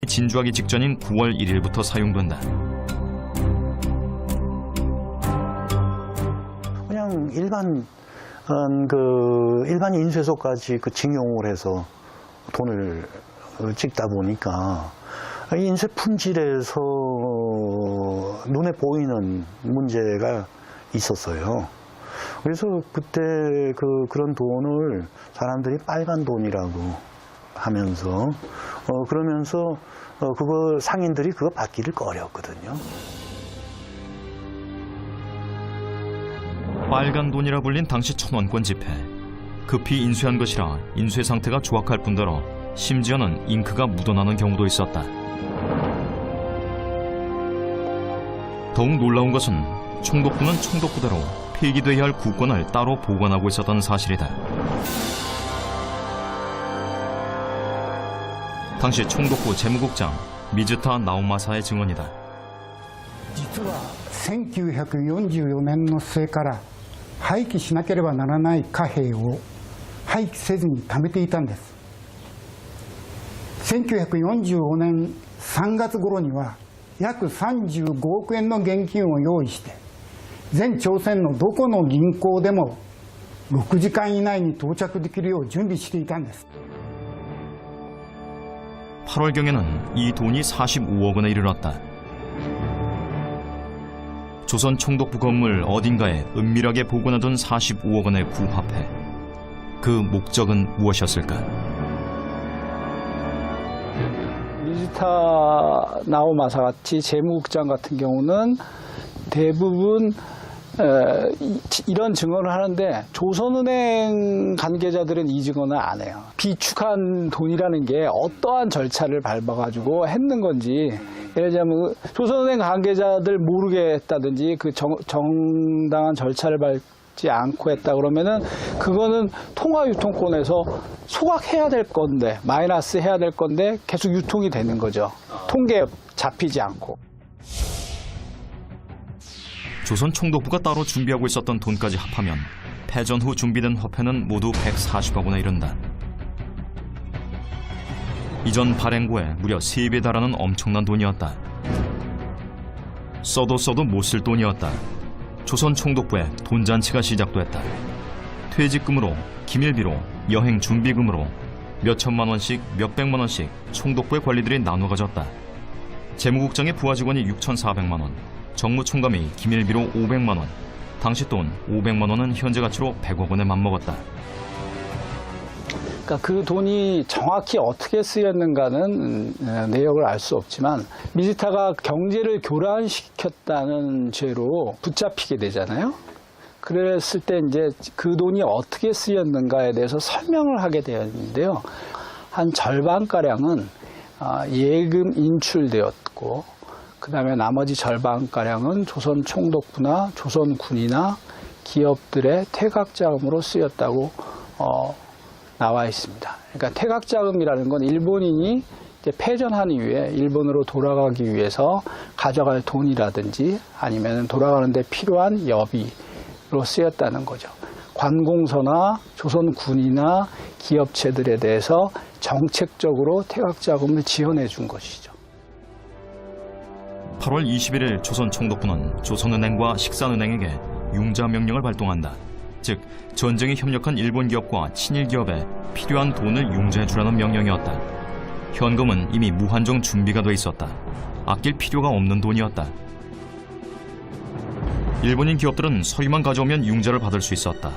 진주하기 직전인 9월 1일부터 사용된다. 그냥 일반 인쇄소까지 징용을 해서 돈을 찍다 보니까 인쇄 품질에서 눈에 보이는 문제가 있었어요. 그래서 그때 그런 돈을 사람들이 빨간 돈이라고 하면서 그러면서 그거 상인들이 그거 받기를 꺼렸거든요. 빨간 돈이라 불린 당시 1,000원권 지폐. 급히 인쇄한 것이라 인쇄 상태가 조악할 뿐더러 심지어는 잉크가 묻어나는 경우도 있었다. 더욱 놀라운 것은 총독부는 총독부대로 폐기돼야 할 구권을 따로 보관하고 있었던 사실이다. 당시 총독부 재무국장 미즈타 나오마사의 증언이다. 実は1944年の末から廃棄しなければならない貨幣を廃棄せずに貯めていたんです。1945年3月頃には約35億円の現金を用意して全朝鮮のどこの銀行でも6時間以内に到着できるよう準備していたんです。 8월경에는 이 돈이 45억 원에 이르렀다. 조선 총독부 건물 어딘가에 은밀하게 보관하던 45억 원의 구화폐. 그 목적은 무엇이었을까? 미즈타 나오마사 같이 재무국장 같은 경우는 대부분 이런 증언을 하는데 조선은행 관계자들은 이 증언을 안 해요. 비축한 돈이라는 게 어떠한 절차를 밟아가지고 했는 건지, 예를 들자면 조선은행 관계자들 모르게 했다든지 그 정당한 절차를 밟지 않고 했다 그러면은 그거는 통화유통권에서 소각해야 될 건데, 마이너스 해야 될 건데 계속 유통이 되는 거죠. 통계에 잡히지 않고. 조선 총독부가 따로 준비하고 있었던 돈까지 합하면 패전 후 준비된 화폐는 모두 140억 원에 이른다. 이전 발행고에 무려 3배 달하는 엄청난 돈이었다. 써도 못 쓸 돈이었다. 조선 총독부의 돈잔치가 시작됐다. 퇴직금으로, 기밀비로, 여행 준비금으로 몇천만 원씩, 몇백만 원씩 총독부의 관리들이 나눠 가졌다. 재무국장의 부하 직원이 6,400만 원, 정무총감이 기밀비로 500만 원, 당시 돈 500만 원은 현재 가치로 100억 원에 맞먹었다. 그러니까 그 돈이 정확히 어떻게 쓰였는가는 내역을 알 수 없지만 미즈타가 경제를 교란시켰다는 죄로 붙잡히게 되잖아요. 그랬을 때 이제 그 돈이 어떻게 쓰였는가에 대해서 설명을 하게 되었는데요. 한 절반가량은 예금 인출되었고, 그 다음에 나머지 절반가량은 조선 총독부나 조선군이나 기업들의 퇴각자금으로 쓰였다고 나와 있습니다. 그러니까 퇴각자금이라는 건 일본인이 이제 패전한 이후에 일본으로 돌아가기 위해서 가져갈 돈이라든지 아니면 돌아가는 데 필요한 여비로 쓰였다는 거죠. 관공서나 조선군이나 기업체들에 대해서 정책적으로 퇴각자금을 지원해 준 것이죠. 8월 21일 조선 총독부는 조선은행과 식산은행에게 융자 명령을 발동한다. 즉, 전쟁에 협력한 일본 기업과 친일 기업에 필요한 돈을 융자해 주라는 명령이었다. 현금은 이미 무한정 준비가 돼 있었다. 아낄 필요가 없는 돈이었다. 일본인 기업들은 서류만 가져오면 융자를 받을 수 있었다.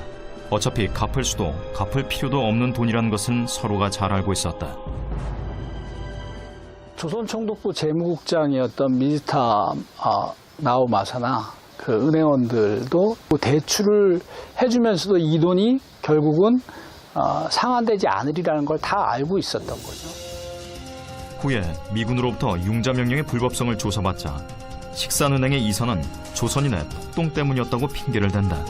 어차피 갚을 수도 갚을 필요도 없는 돈이라는 것은 서로가 잘 알고 있었다. 조선 총독부 재무국장이었던 미즈타 나오마사나 그 은행원들도 대출을 해주면서도 이 돈이 결국은 상환되지 않으리라는 걸 다 알고 있었던 거죠. 후에 미군으로부터 융자 명령의 불법성을 조사받자 식산은행의 이사는 조선인의 폭동 때문이었다고 핑계를 댄다.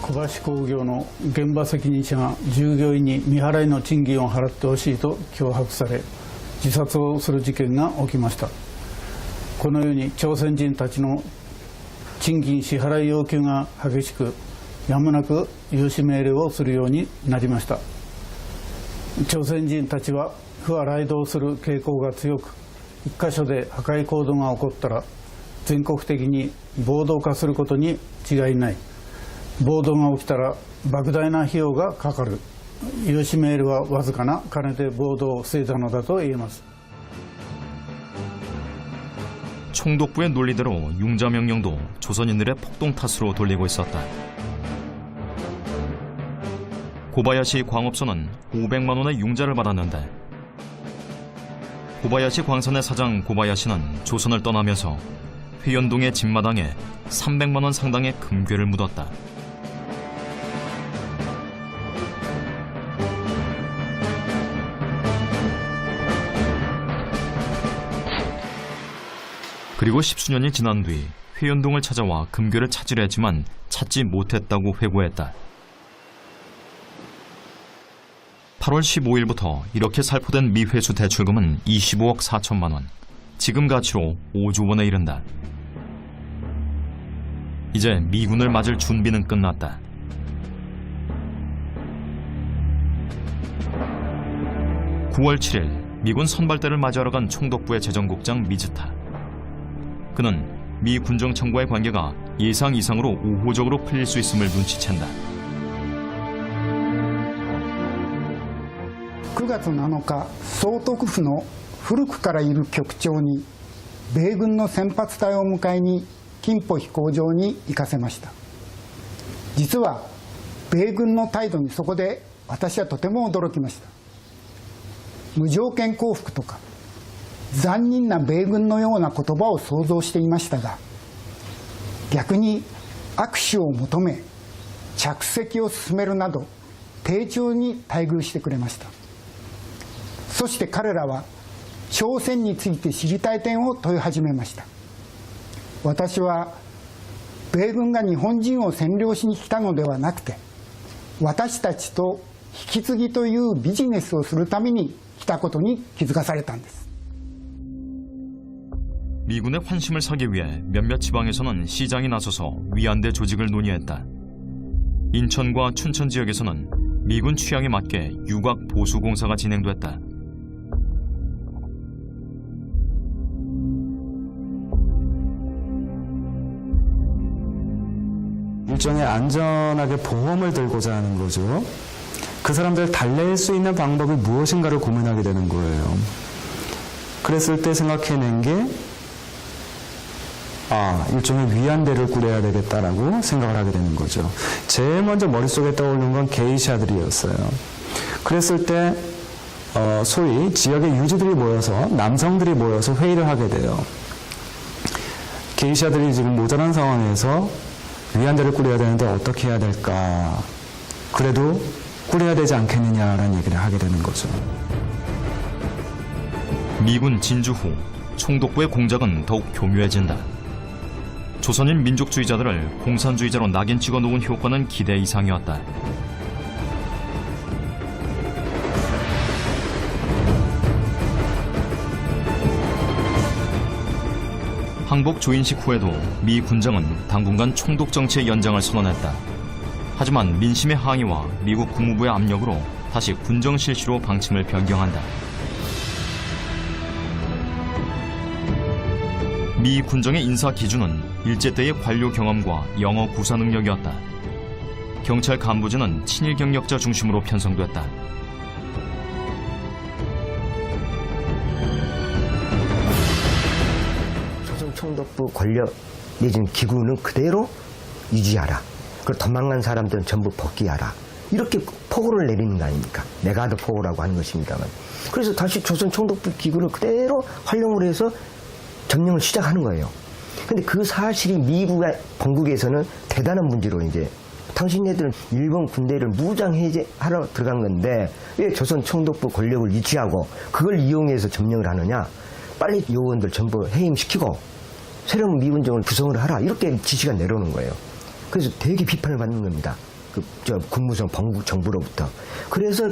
小橋工業の現場責任者が従業員に未払いの賃金を払ってほしいと脅迫され自殺をする事件が起きました。このように朝鮮人たちの賃金支払い要求が激しく、やむなく融資命令をするようになりました。朝鮮人たちは不は雷動する傾向が強く、一箇所で破壊行動が起こったら全国的に暴動化することに違いない。暴動が起きたら莫大な費用がかかる。ユーシメールはわずかな金で暴動を防いだのだと言えます。 총독부의 논리대로 융자 명령도 조선인들의 폭동 탓으로 돌리고 있었다. 고바야시 광업소는 500만 원의 융자를 받았는데 고바야시 광산의 사장 고바야시는 조선을 떠나면서 회연동의 집마당에 300만 원 상당의 금괴를 묻었다. 그리고 십수년이 지난 뒤 회연동을 찾아와 금괴를 찾으려 했지만 찾지 못했다고 회고했다. 8월 15일부터 이렇게 살포된 미회수 대출금은 25억 4천만 원, 지금 가치로 5조 원에 이른다. 이제 미군을 맞을 준비는 끝났다. (9월 7일) 미군 선발대를 맞이하러 간 총독부의 재정국장 미즈타. 그는 미 군정청과의 관계가 예상 이상으로 우호적으로 풀릴 수 있음을 눈치챈다. 9月7日、総督府の古くからいる局長に米軍の先発隊を迎えに金浦飛行場に行かせました。実は米軍の態度にそこで私はとても驚きました。無条件降伏とか残忍な米軍のような言葉を想像していましたが、逆に握手を求め着席を進めるなど丁重に待遇してくれました。そして彼らは朝鮮について知りたい点を問い始めました。私は米軍が日本人を占領しに来たのではなくて、私たちと引き継ぎというビジネスをするために来たことに気づかされたんです。 미군의 환심을 사기 위해 몇몇 지방에서는 시장이 나서서 위안대 조직을 논의했다. 인천과 춘천 지역에서는 미군 취향에 맞게 유곽 보수 공사가 진행됐다. 일종의 안전하게 보험을 들고자 하는 거죠. 그 사람들을 달랠 수 있는 방법이 무엇인가를 고민하게 되는 거예요. 그랬을 때 생각해낸 게 일종의 위안대를 꾸려야 되겠다라고 생각을 하게 되는 거죠. 제일 먼저 머릿속에 떠오르는 건 게이샤들이었어요. 그랬을 때 소위 지역의 유지들이 모여서 남성들이 모여서 회의를 하게 돼요. 게이샤들이 지금 모자란 상황에서 위안대를 꾸려야 되는데 어떻게 해야 될까? 그래도 꾸려야 되지 않겠느냐라는 얘기를 하게 되는 거죠. 미군 진주 후 총독부의 공작은 더욱 교묘해진다. 조선인 민족주의자들을 공산주의자로 낙인 찍어 놓은 효과는 기대 이상이었다. 항복 조인식 후에도 미 군정은 당분간 총독 정치의 연장을 선언했다. 하지만 민심의 항의와 미국 국무부의 압력으로 다시 군정 실시로 방침을 변경한다. 미 군정의 인사 기준은 일제 때의 관료 경험과 영어 구사 능력이었다. 경찰 간부진은 친일 경력자 중심으로 편성됐다. 조선 총독부 권력 내지는 기구는 그대로 유지하라. 그리고 도망간 사람들은 전부 복귀하라. 이렇게 포고를 내리는 거 아닙니까? 메가드 포고라고 하는 것입니다만. 그래서 다시 조선 총독부 기구를 그대로 활용을 해서 점령을 시작하는 거예요. 근데 그 사실이 미국의 본국에서는 대단한 문제로 이제 당신네들은 일본 군대를 무장 해제하러 들어간 건데 왜 조선 총독부 권력을 유지하고 그걸 이용해서 점령을 하느냐? 빨리 요원들 전부 해임시키고 새로운 미군정을 구성을 하라. 이렇게 지시가 내려오는 거예요. 그래서 되게 비판을 받는 겁니다. 국무성 본국 정부로부터. 그래서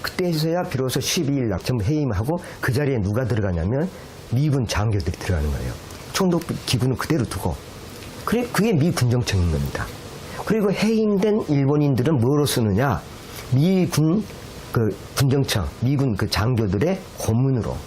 그때서야 비로소 12일 날 전부 해임하고 그 자리에 누가 들어가냐면 미군 장교들이 들어가는 거예요. 총독부 기구는 그대로 두고. 그게 미 군정청인 겁니다. 그리고 해임된 일본인들은 뭐로 쓰느냐? 미군 그 군정청, 미군 그 장교들의 고문으로